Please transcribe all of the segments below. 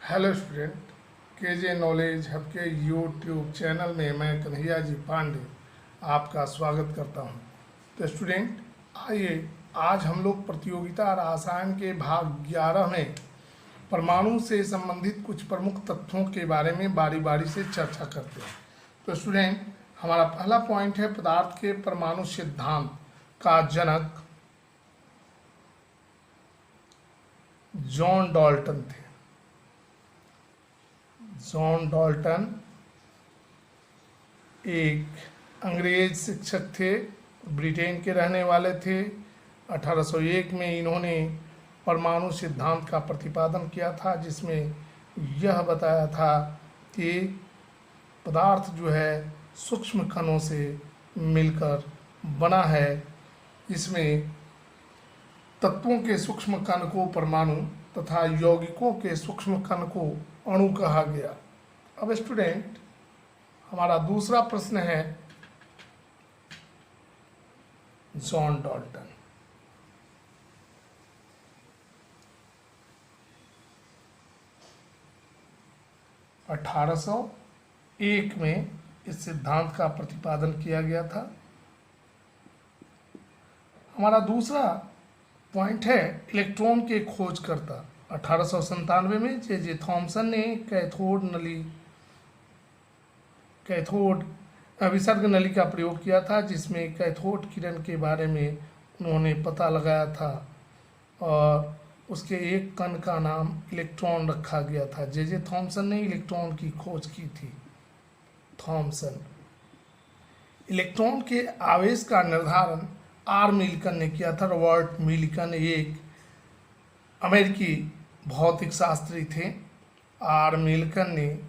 Hello student, KJ knowledge hub के YouTube channel में मैं कन्हैया जी पांडे आपका स्वागत करता हूं। तो स्टूडेंट, आइए आज हम लोग प्रतियोगिता रसायन के भाग 11 में परमाणु से संबंधित कुछ प्रमुख तथ्यों के बारे में बारी बारी से चर्चा करते हैं। तो स्टूडेंट, हमारा पहला पॉइंट है पदार्थ के परमाणु सिद्धांत का जनक जॉन डाल्टन थे। जॉन डाल्टन एक अंग्रेज शिक्षक थे, ब्रिटेन के रहने वाले थे। 1801 में इन्होंने परमाणु सिद्धांत का प्रतिपादन किया था, जिसमें यह बताया था कि पदार्थ जो है सूक्ष्म कणों से मिलकर बना है। इसमें तत्वों के सूक्ष्म कण को परमाणु तथा यौगिकों के सूक्ष्म कण को अणु कहा गया। अब स्टूडेंट, हमारा दूसरा प्रश्न है जॉन डाल्टन। अठारह सौ एक में इस सिद्धांत का प्रतिपादन किया गया था। हमारा दूसरा पॉइंट है इलेक्ट्रॉन के खोजकर्ता। 1897 में जे थॉमसन ने कैथोड विसर्ग नली का प्रयोग किया था, जिसमें कैथोड किरण के बारे में उन्होंने पता लगाया था और उसके एक कण का नाम इलेक्ट्रॉन रखा गया था। जे थॉमसन ने इलेक्ट्रॉन की खोज की थी। थॉमसन। इलेक्ट्रॉन के आवेश का निर्धारण आर मिल्कन ने किया था। रॉबर्ट मिल्कन एक अमेरिकी भौतिक शास्त्री थे। आर मिल्कन ने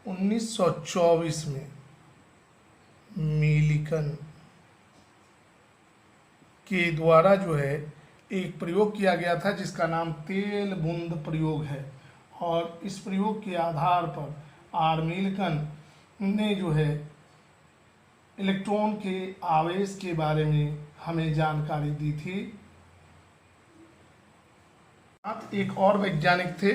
1924 में मिल्कन के द्वारा जो है एक प्रयोग किया गया था, जिसका नाम तेल बूंद प्रयोग है। और इस प्रयोग के आधार पर आर मिल्कन ने जो है इलेक्ट्रॉन के आवेश के बारे में हमें जानकारी दी थी। एक और वैज्ञानिक थे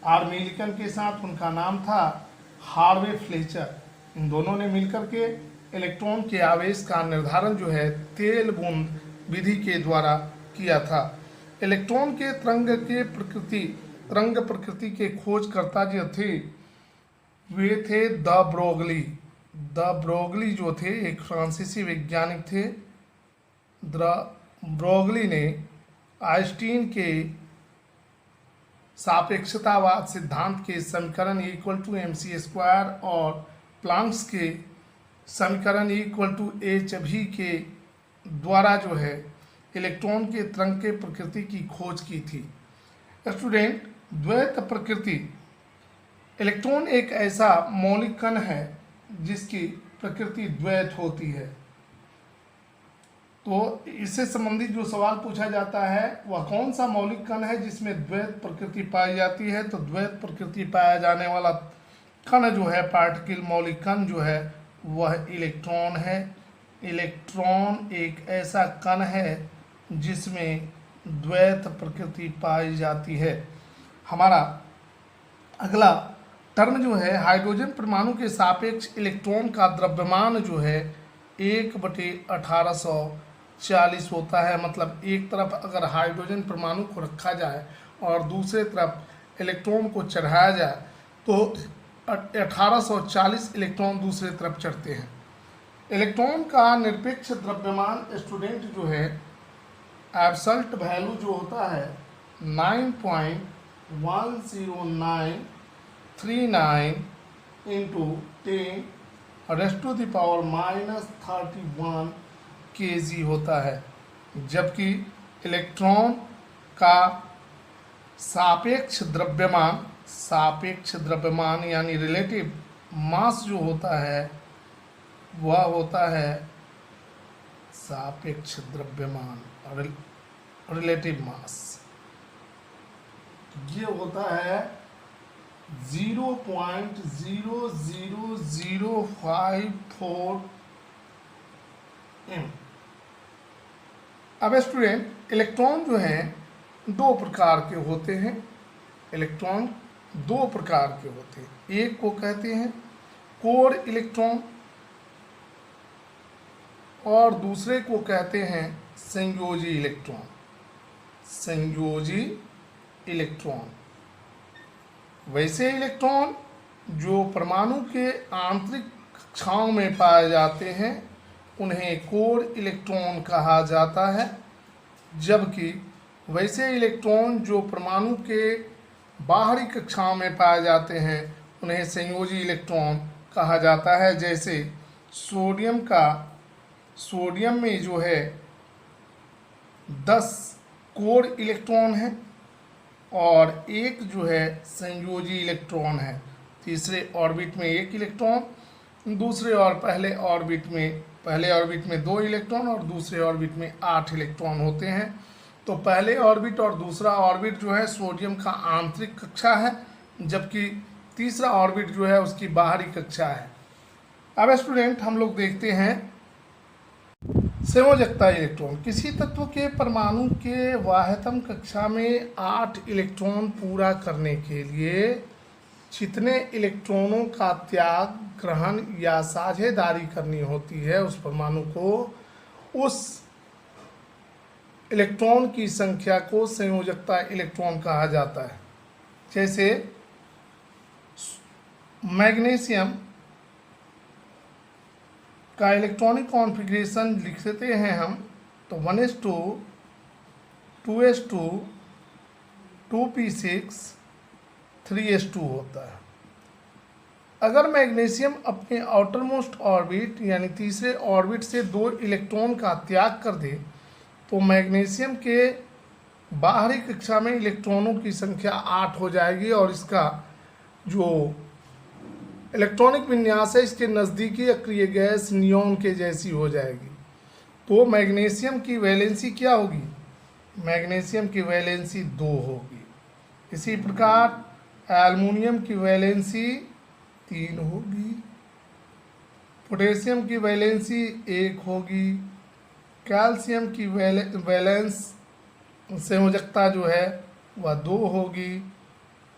आर मिल्कन के साथ, उनका नाम था हार्वे फ्लेचर। इन दोनों ने मिलकर के इलेक्ट्रॉन के आवेश का निर्धारण जो है तेल बूंद विधि के द्वारा किया था। इलेक्ट्रॉन के तरंग प्रकृति के खोजकर्ता जो थे वे थे द ब्रोगली। द ब्रोगली जो थे एक फ्रांसीसी वैज्ञानिक थे। द ब्रोगली ने आइंस्टीन के सापेक्षतावाद सिद्धांत के समीकरण =mc² और प्लांक्स के समीकरण =hv के द्वारा जो है इलेक्ट्रॉन के तरंग के प्रकृति की खोज की थी। स्टूडेंट, द्वैत प्रकृति। इलेक्ट्रॉन एक ऐसा मौलिक कण है जिसकी प्रकृति द्वैत होती है। तो इससे संबंधित जो सवाल पूछा जाता है वह कौन सा मौलिक कण है जिसमें द्वैत प्रकृति पाई जाती है, तो द्वैत प्रकृति पाया जाने वाला कण जो है, पार्टिकल मौलिक कण जो है, वह इलेक्ट्रॉन है। इलेक्ट्रॉन एक ऐसा कण है जिसमें द्वैत प्रकृति पाई जाती है। हमारा अगला टर्म जो है हाइड्रोजन परमाणु के सापेक्ष इलेक्ट्रॉन का द्रव्यमान जो है 1/1840 होता है। मतलब एक तरफ अगर हाइड्रोजन परमाणु को रखा जाए और दूसरे तरफ इलेक्ट्रॉन को चढ़ाया जाए तो 1840 इलेक्ट्रॉन दूसरे तरफ चढ़ते हैं। इलेक्ट्रॉन का निरपेक्ष द्रव्यमान स्टूडेंट जो है एब्सल्ट वैल्यू जो होता है 9.10939 × 10⁻³ kg होता है, जबकि इलेक्ट्रॉन का सापेक्ष द्रव्यमान यानी रिलेटिव मास जो होता है वह होता है सापेक्ष द्रव्यमान रिलेटिव मास, ये होता है 0.00054 m। अब स्टूडेंट, इलेक्ट्रॉन जो हैं दो प्रकार के होते हैं। इलेक्ट्रॉन दो प्रकार के होते हैं। एक को कहते हैं कोर इलेक्ट्रॉन और दूसरे को कहते हैं संयोजी इलेक्ट्रॉन। संयोजी इलेक्ट्रॉन वैसे इलेक्ट्रॉन जो परमाणु के आंतरिक कक्षाओं में पाए जाते हैं उन्हें कोर इलेक्ट्रॉन कहा जाता है, जबकि वैसे इलेक्ट्रॉन जो परमाणु के बाहरी कक्षाओं में पाए जाते हैं उन्हें संयोजी इलेक्ट्रॉन कहा जाता है। जैसे सोडियम में जो है 10 कोर इलेक्ट्रॉन है और एक जो है संयोजी इलेक्ट्रॉन है। तीसरे ऑर्बिट में 1 इलेक्ट्रॉन, दूसरे और पहले ऑर्बिट में 2 इलेक्ट्रॉन और दूसरे ऑर्बिट में 8 इलेक्ट्रॉन होते हैं। तो पहले ऑर्बिट और दूसरा ऑर्बिट जो है सोडियम का आंतरिक कक्षा है, जबकि तीसरा ऑर्बिट जो है उसकी बाहरी कक्षा है। अब स्टूडेंट हम लोग देखते हैं संयोजकता इलेक्ट्रॉन। किसी तत्व के परमाणु के बाह्यतम कक्षा में 8 इलेक्ट्रॉन पूरा करने के लिए जितने इलेक्ट्रॉनों का त्याग, ग्रहण या साझेदारी करनी होती है उस परमाणु को, उस इलेक्ट्रॉन की संख्या को संयोजकता इलेक्ट्रॉन कहा जाता है। जैसे मैग्नीशियम का इलेक्ट्रॉनिक कॉन्फ़िगरेशन लिख देते हैं हम, तो 1s2 2s2 2p6 3s2 होता है। अगर मैग्नीशियम अपने आउटर मोस्ट ऑर्बिट यानी तीसरे ऑर्बिट से 2 इलेक्ट्रॉन का त्याग कर दे तो मैग्नीशियम के बाहरी कक्षा में इलेक्ट्रॉनों की संख्या 8 हो जाएगी और इसका जो इलेक्ट्रॉनिक विन्यास है इसके नज़दीकी अक्रिय गैस नियॉन के जैसी हो जाएगी। तो मैग्नीशियम की वैलेंसी क्या होगी? मैग्नीशियम की वैलेंसी 2 होगी। इसी प्रकार एल्युमिनियम की वैलेंसी 3 होगी, पोटेशियम की वैलेंसी 1 होगी, कैल्शियम की वैलेंस संयोजकता जो है वह 2 होगी,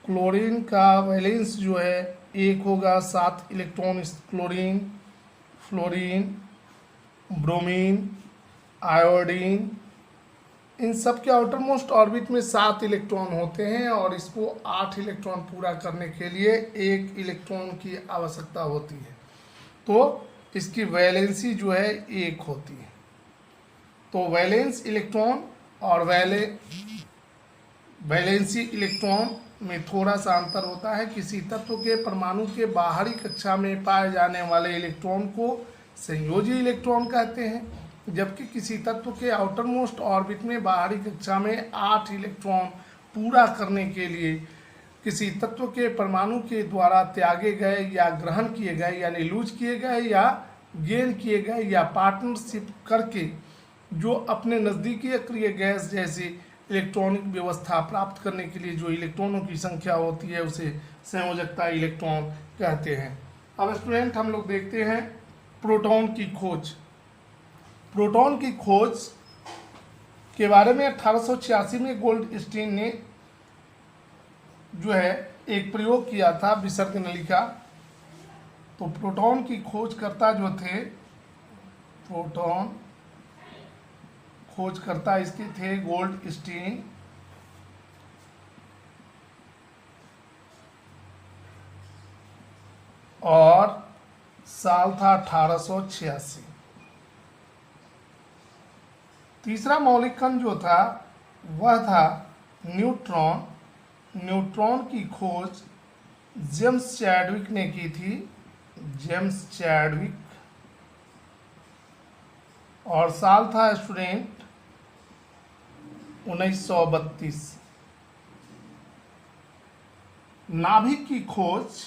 क्लोरीन का वैलेंस जो है 1 होगा, 7 electron chlorine, fluorine, bromine, iodine, इन सब के आउटर मोस्ट ऑर्बिट में 7 इलेक्ट्रॉन होते हैं और इसको 8 इलेक्ट्रॉन पूरा करने के लिए 1 इलेक्ट्रॉन की आवश्यकता होती है। तो इसकी वैलेंसी जो है 1 होती है। तो वैलेंस इलेक्ट्रॉन और वैलेंसी इलेक्ट्रॉन में थोड़ा सा अंतर होता है। किसी तत्व के परमाणु के बाहरी कक्षा में पाए जाने वाले इलेक्ट्रॉन को संयोजी इलेक्ट्रॉन कहते हैं, जबकि किसी तत्व के आउटर मोस्ट ऑर्बिट में बाहरी कक्षा में 8 इलेक्ट्रॉन पूरा करने के लिए किसी तत्व के परमाणु के द्वारा त्यागे गए या ग्रहण किए गए यानी लूज किए गए या गेन किए गए या पार्टनरशिप करके जो अपने नज़दीकी अक्रिय गैस जैसी इलेक्ट्रॉनिक व्यवस्था प्राप्त करने के लिए जो इलेक्ट्रॉनों की संख्या होती है उसे संयोजकता इलेक्ट्रॉन कहते हैं। अब स्टूडेंट हम लोग देखते हैं प्रोटॉन की खोज। प्रोटॉन की खोज के बारे में 1886 में गोल्डस्टीन ने जो है एक प्रयोग किया था, विसर्ग नलिका। तो प्रोटॉन की खोजकर्ता जो थे, प्रोटॉन खोजकर्ता इसके थे गोल्डस्टीन, और साल था 1886। तीसरा मौलिक कण जो था वह था न्यूट्रॉन। न्यूट्रॉन की खोज जेम्स चैडविक ने की थी, जेम्स चैडविक, और साल था स्टूडेंट 1932। नाभिक की खोज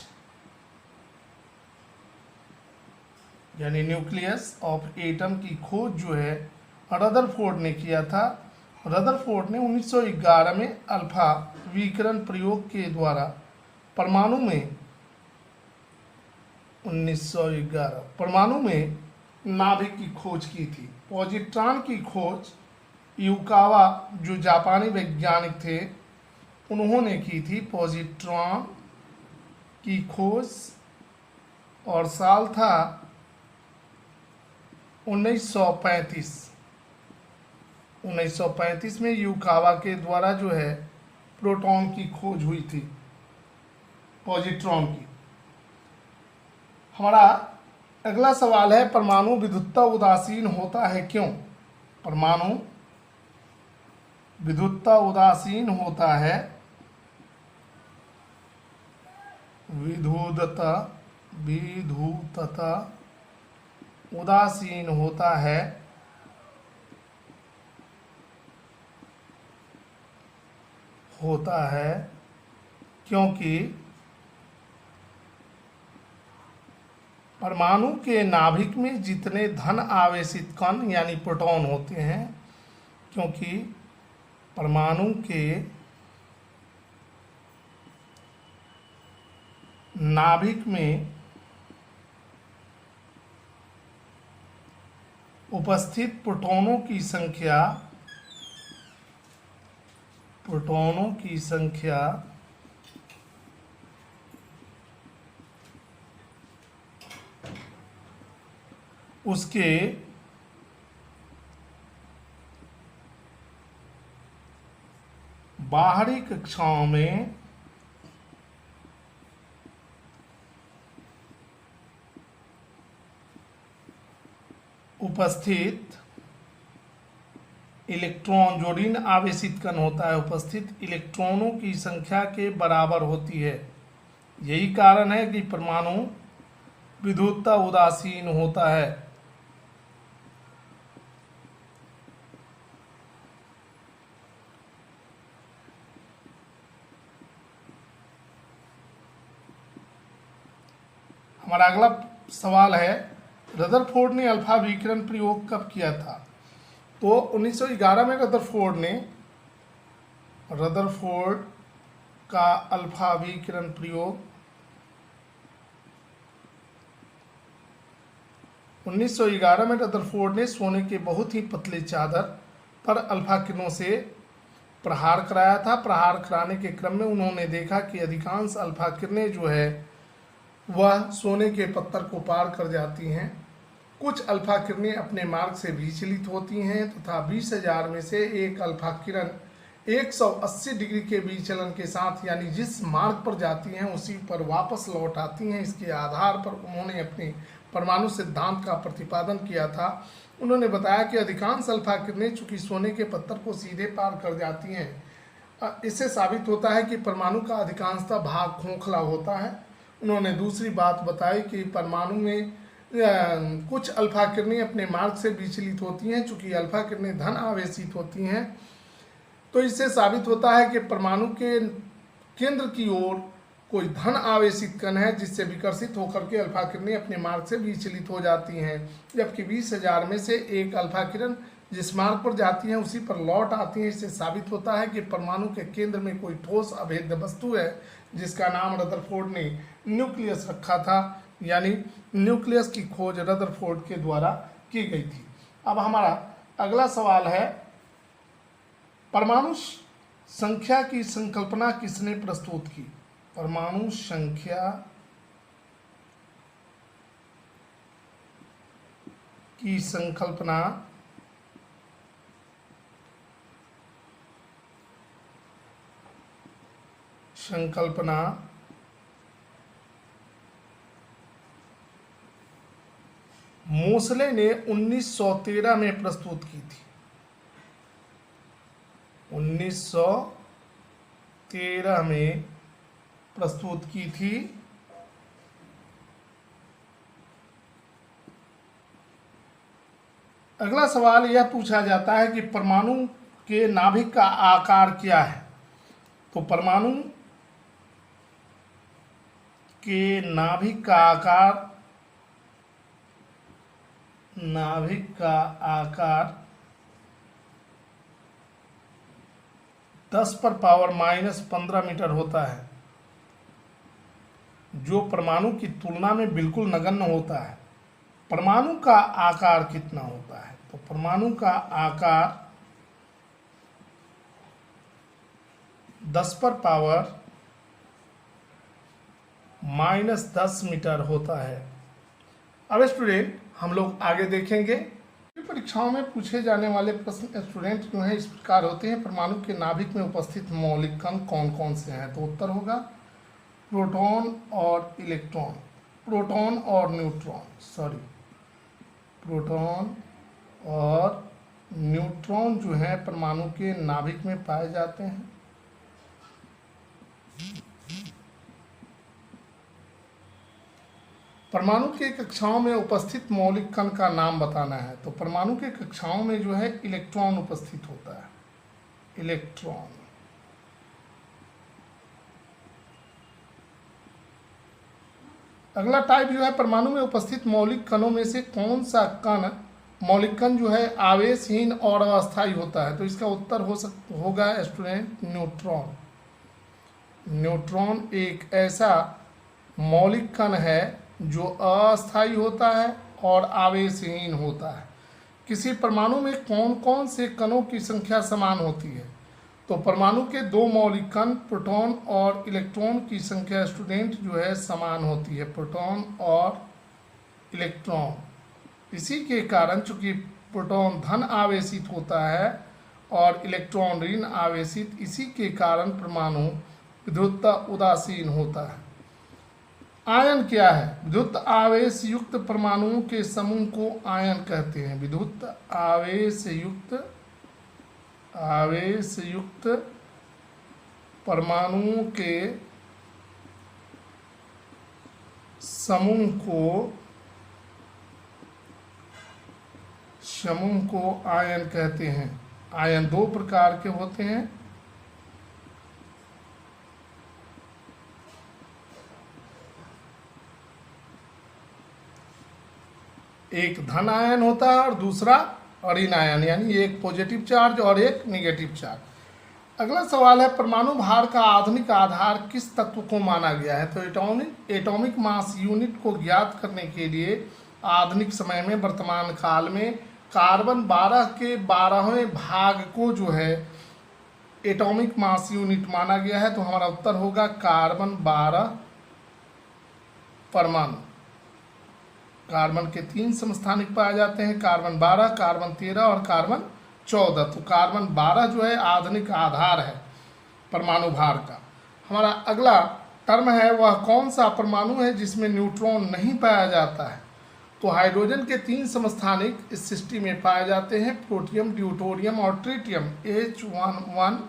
यानी न्यूक्लियस ऑफ एटम की खोज जो है रदरफोर्ड ने किया था। रदरफोर्ड ने 1911 में अल्फा विकिरण प्रयोग के द्वारा परमाणु में 1911 परमाणु में नाभिक की खोज की थी। पॉजिट्रॉन की खोज युकावा जो जापानी वैज्ञानिक थे उन्होंने की थी। पॉजिट्रॉन की खोज और साल था 1935। 1935 में युकावा के द्वारा जो है प्रोटॉन की खोज हुई थी, पॉजिट्रॉन की। हमारा अगला सवाल है, परमाणु विद्युतता उदासीन होता है क्यों? परमाणु विद्युतता उदासीन होता है, विद्युतता उदासीन होता है क्योंकि परमाणु के नाभिक में जितने धन आवेशित कण यानी प्रोटॉन होते हैं, क्योंकि परमाणु के नाभिक में उपस्थित प्रोटॉनों की संख्या उसके बाहरी कक्षाओं में उपस्थित इलेक्ट्रॉन, जो ऋण आवेशित कण होता है, उपस्थित इलेक्ट्रॉनों की संख्या के बराबर होती है। यही कारण है कि परमाणु विद्युतता उदासीन होता है। हमारा अगला सवाल है, रदरफोर्ड ने अल्फा विकिरण प्रयोग कब किया था? तो 1911 में रदरफोर्ड का अल्फा विकिरण प्रयोग 1911 में रदरफोर्ड ने सोने के बहुत ही पतले चादर पर अल्फा किरणों से प्रहार कराया था। प्रहार कराने के क्रम में उन्होंने देखा कि अधिकांश अल्फा किरणें जो है वह सोने के पत्थर को पार कर जाती हैं। कुछ अल्फा किरणें अपने मार्ग से विचलित होती हैं तथा 20,000 में से एक अल्फा किरण 180 डिग्री के विचलन के साथ यानी जिस मार्ग पर जाती हैं उसी पर वापस लौट आती हैं। इसके आधार पर उन्होंने अपने परमाणु सिद्धांत का प्रतिपादन किया था। उन्होंने बताया कि अधिकांश अल्फा किरणें चूंकि सोने के पत्थर को सीधे पार कर जाती हैं, इससे साबित होता है कि परमाणु का अधिकांशतः भाग खोखला होता है। उन्होंने दूसरी बात बताई कि परमाणु में कुछ अल्फा किरणें अपने मार्ग से विचलित होती हैं। चूंकि अल्फा किरणें धन आवेशित होती हैं, तो इससे साबित होता है कि परमाणु के केंद्र की ओर कोई धन आवेशित कण है जिससे विकर्षित होकर के अल्फा किरणें अपने मार्ग से विचलित हो जाती हैं, जबकि 20,000 में से एक अल्फा किरण जिस मार्ग पर जाती हैं उसी पर लौट आती हैं। इससे साबित होता है कि परमाणु के केंद्र में कोई ठोस अभेद्य वस्तु है जिसका नाम रदरफोर्ड ने न्यूक्लियस रखा था, यानी न्यूक्लियस की खोज रदरफोर्ड के द्वारा की गई थी। अब हमारा अगला सवाल है, परमाणु संख्या की संकल्पना किसने प्रस्तुत की? परमाणु संख्या की संकल्पना मोसले ने 1913 में प्रस्तुत की थी। 1913 में प्रस्तुत की थी। अगला सवाल यह पूछा जाता है कि परमाणु के नाभिक का आकार क्या है? तो परमाणु के नाभिक का आकार 10⁻⁻15 मीटर होता है, जो परमाणु की तुलना में बिल्कुल नगण्य होता है। परमाणु का आकार कितना होता है? तो परमाणु का आकार 10⁻⁻15 -10 मीटर होता है। अब स्टूडेंट हम लोग आगे देखेंगे। परीक्षाओं में पूछे जाने वाले प्रश्न स्टूडेंट जो है इस प्रकार होते हैं, परमाणु के नाभिक में उपस्थित मौलिक कण कौन कौन से हैं? तो उत्तर होगा प्रोटॉन और इलेक्ट्रॉन, प्रोटॉन और न्यूट्रॉन, प्रोटॉन और न्यूट्रॉन जो है परमाणु के नाभिक में पाए जाते हैं। परमाणु के कक्षाओं में उपस्थित मौलिक कण का नाम बताना है। तो परमाणु के कक्षाओं में जो है इलेक्ट्रॉन उपस्थित होता है, इलेक्ट्रॉन। अगला टाइप जो है परमाणु में उपस्थित मौलिक कणों में से कौन सा कण मौलिक कण जो है आवेशहीन और अस्थायी होता है? तो इसका उत्तर होगा स्टूडेंट न्यूट्रॉन। न्यूट्रॉन एक ऐसा मौलिक कण है जो अस्थायी होता है और आवेशहीन होता है। किसी परमाणु में कौन कौन से कणों की संख्या समान होती है? तो परमाणु के दो मौलिक कण प्रोटॉन और इलेक्ट्रॉन की संख्या स्टूडेंट जो है समान होती है, प्रोटॉन और इलेक्ट्रॉन। इसी के कारण चूंकि प्रोटॉन धन आवेशित होता है और इलेक्ट्रॉन ऋण आवेशित, इसी के कारण परमाणु विद्युतता उदासीन होता है। आयन क्या है? विद्युत आवेश युक्त परमाणुओं के समूह को आयन कहते हैं। विद्युत आवेश युक्त परमाणुओं के समूह को आयन कहते हैं। आयन दो प्रकार के होते हैं, एक धन आयन होता है और दूसरा ऋण आयन, यानी एक पॉजिटिव चार्ज और एक नेगेटिव चार्ज। अगला सवाल है परमाणु भार का आधुनिक आधार किस तत्व को माना गया है? तो एटॉमिक मास यूनिट को ज्ञात करने के लिए आधुनिक समय में वर्तमान काल में कार्बन 12 के 12वें भाग को जो है एटॉमिक मास यूनिट माना गया है। तो हमारा उत्तर होगा कार्बन 12 परमाणु। कार्बन के 3 समस्थानिक पाए जाते हैं, कार्बन 12, कार्बन 13 और कार्बन 14। तो कार्बन 12 जो है आधुनिक आधार है परमाणु भार का। हमारा अगला टर्म है वह कौन सा परमाणु है जिसमें न्यूट्रॉन नहीं पाया जाता है? तो हाइड्रोजन के 3 समस्थानिक इस सृष्टि में पाए जाते हैं, प्रोटियम, ड्यूटोरियम और ट्रिटियम। H11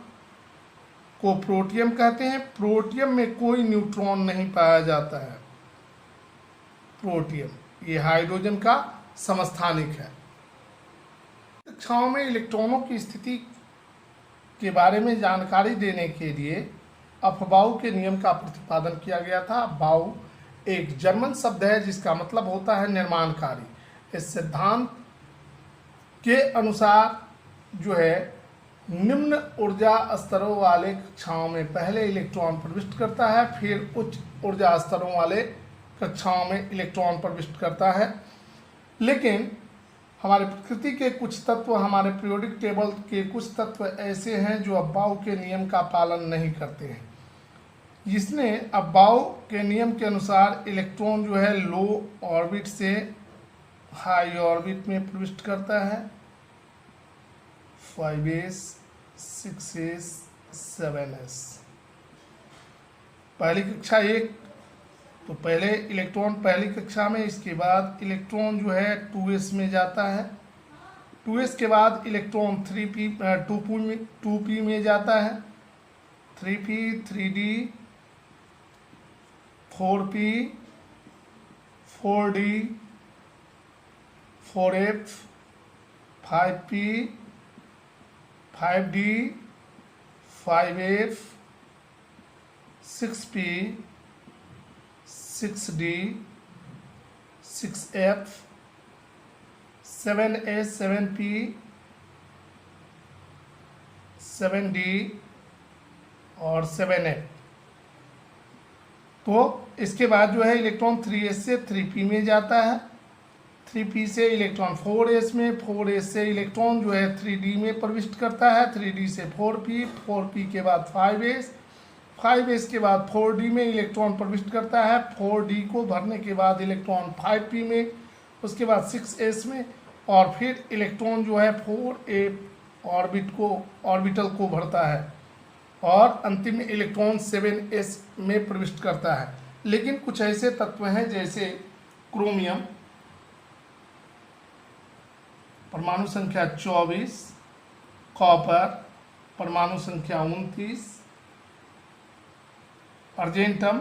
को प्रोटियम कहते हैं। प्रोटियम में कोई न्यूट्रॉन नहीं पाया जाता है। प्रोटियम ये हाइड्रोजन का समस्थानिक है। कक्षाओं में इलेक्ट्रॉनों की स्थिति के बारे में जानकारी देने के लिए अफबाउ के नियम का प्रतिपादन किया गया था। बाउ एक जर्मन शब्द है जिसका मतलब होता है निर्माणकारी। इस सिद्धांत के अनुसार जो है निम्न ऊर्जा स्तरों वाले कक्षाओं में पहले इलेक्ट्रॉन प्रविष्ट करता है, फिर उच्च ऊर्जा स्तरों वाले कक्षाओं में इलेक्ट्रॉन प्रविष्ट करता है। लेकिन हमारे प्रकृति के कुछ तत्व, हमारे पीरियोडिक टेबल के कुछ तत्व ऐसे हैं जो अफबाउ के नियम का पालन नहीं करते हैं। जिसने अफबाउ के नियम के अनुसार इलेक्ट्रॉन जो है लो ऑर्बिट से हाई ऑर्बिट में प्रविष्ट करता है, 5s 6s 7s। पहली कक्षा एक, तो पहले इलेक्ट्रॉन पहली कक्षा में, इसके बाद इलेक्ट्रॉन जो है 2s में जाता है, 2s के बाद इलेक्ट्रॉन 2p में जाता है, 3p 3d 4p 4d 4f 5p 5d 5f 6p 6d 6f 7s 7p 7d और 7f। तो इसके बाद जो है इलेक्ट्रॉन 3s से 3p में जाता है, 3p से इलेक्ट्रॉन 4s में, 4s से इलेक्ट्रॉन जो है 3d में प्रविष्ट करता है, 3d से 4p, 4p के बाद 5s, 5s के बाद 4d में इलेक्ट्रॉन प्रविष्ट करता है, 4d को भरने के बाद इलेक्ट्रॉन 5p में, उसके बाद 6s में, और फिर इलेक्ट्रॉन जो है 4a ऑर्बिटल को भरता है और अंतिम में इलेक्ट्रॉन 7s में प्रविष्ट करता है। लेकिन कुछ ऐसे तत्व हैं जैसे क्रोमियम परमाणु संख्या 24, कॉपर परमाणु संख्या 29, अर्जेंटम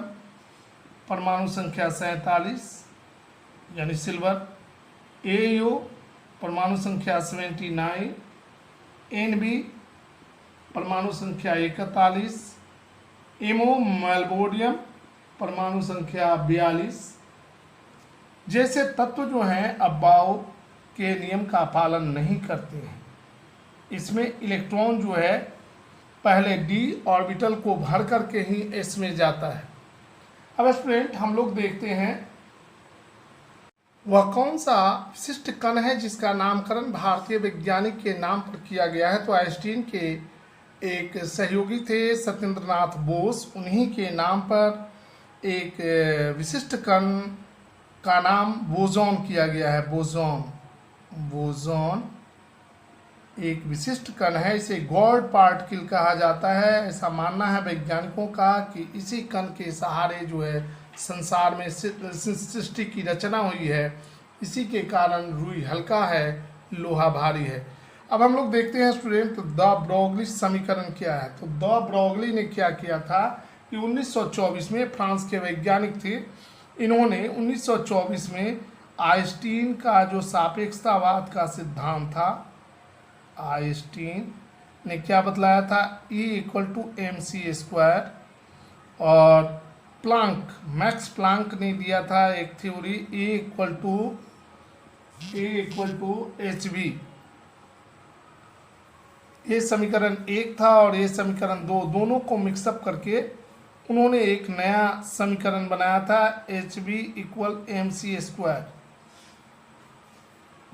परमाणु संख्या 47 यानी सिल्वर, एयू परमाणु संख्या 79, एनबी परमाणु संख्या 41, एमो मेलबोडियम परमाणु संख्या 42 जैसे तत्व जो हैं अब्बाओ के नियम का पालन नहीं करते हैं। इसमें इलेक्ट्रॉन जो है पहले डी ऑर्बिटल को भर करके ही एस में जाता है। अब स्टूडेंट हम लोग देखते हैं वह कौन सा विशिष्ट कण है जिसका नामकरण भारतीय वैज्ञानिक के नाम पर किया गया है। तो आइंस्टीन के एक सहयोगी थे सत्येंद्रनाथ बोस, उन्हीं के नाम पर एक विशिष्ट कण का नाम बोसॉन किया गया है। बोसॉन एक विशिष्ट कण है, इसे गॉड पार्टिकल कहा जाता है। ऐसा मानना है वैज्ञानिकों का कि इसी कण के सहारे जो है संसार में सृष्टि की रचना हुई है। इसी के कारण रुई हल्का है, लोहा भारी है। अब हम लोग देखते हैं स्टूडेंट द ब्रोगली समीकरण क्या है। तो द ब्रोगली ने क्या किया था कि 1924 में फ्रांस के वैज्ञानिक थे, इन्होंने 1924 में आइंस्टीन का जो सापेक्षतावाद का सिद्धांत था, आइंस्टीन ने क्या बतलाया था, E=mc², और मैक्स प्लांक ने दिया था एक थ्योरी E=hv। ये समीकरण 1 था और ये समीकरण 2, दोनों को मिक्सअप करके उन्होंने एक नया समीकरण बनाया था hv=mc²।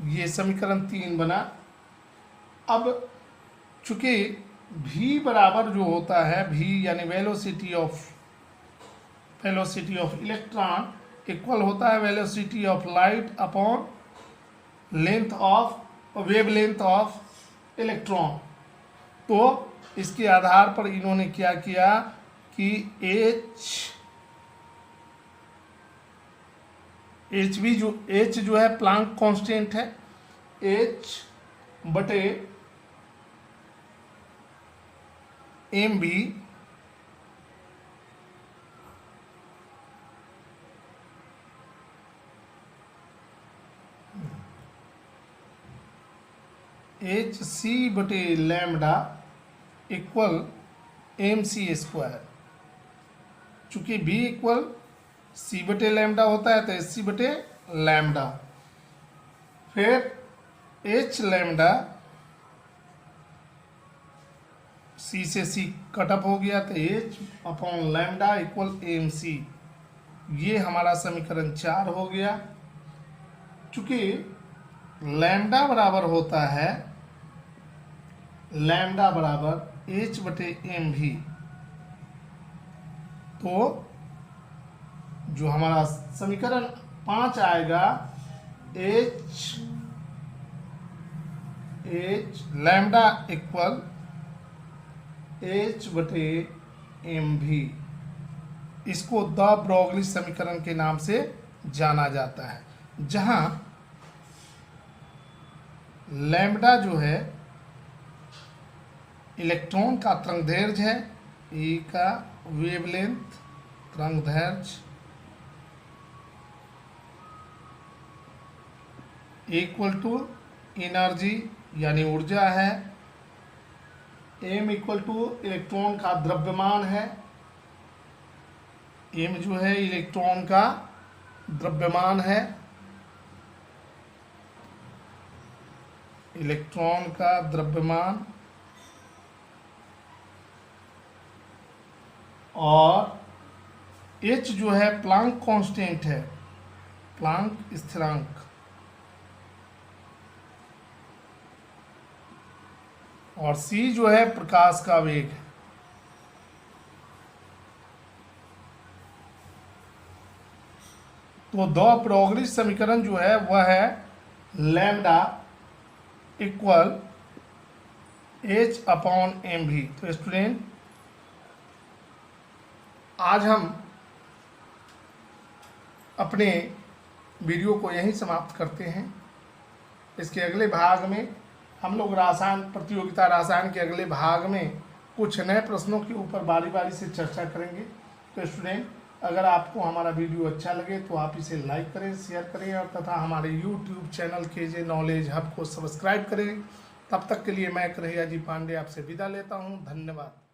ये समीकरण 3 बना। अब चूंकि v बराबर जो होता है, v यानी वेलोसिटी ऑफ इलेक्ट्रॉन इक्वल होता है velocity of light upon wavelength of electron. तो इसके आधार पर इन्होंने क्या किया कि h जो है प्लांक कांस्टेंट है, h/mv hc/λ इक्वल mc²। चूंकि b इक्वल c/λ होता है तो hc/λ, फिर h λ c से c कटअप हो गया तो h/λ इक्वल mc। ये हमारा समीकरण 4 हो गया। चूंकि लैम्डा बराबर होता है h/mv, तो जो हमारा समीकरण 5 आएगा लैम्डा इक्वल h/mv। इसको द ब्रोगली समीकरण के नाम से जाना जाता है, जहां लैम्डा जो है इलेक्ट्रॉन का तरंगदैर्घ्य है, E का वेवलेंथ तरंगदैर्घ्य, इक्वल टू एनर्जी यानी ऊर्जा है, m इक्वल टू इलेक्ट्रॉन का द्रव्यमान है, m जो है इलेक्ट्रॉन का द्रव्यमान है, इलेक्ट्रॉन का द्रव्यमान, और h जो है प्लांक कांस्टेंट है, प्लांक स्थिरांक, और c जो है प्रकाश का वेग है। तो दो प्रोग्रेस समीकरण जो है वह है लैम्डा इक्वल H/mv। तो स्टूडेंट आज हम अपने वीडियो को यहीं समाप्त करते हैं। इसके अगले भाग में हम लोग रसायन के अगले भाग में कुछ नए प्रश्नों के ऊपर बारी बारी से चर्चा करेंगे। तो स्टूडेंट अगर आपको हमारा वीडियो अच्छा लगे तो आप इसे लाइक करें, शेयर करें और तथा हमारे YouTube channel KJ knowledge hub को सब्सक्राइब करें। तब तक के लिए मैं कन्हैया जी पांडे आपसे विदा लेता हूँ। धन्यवाद।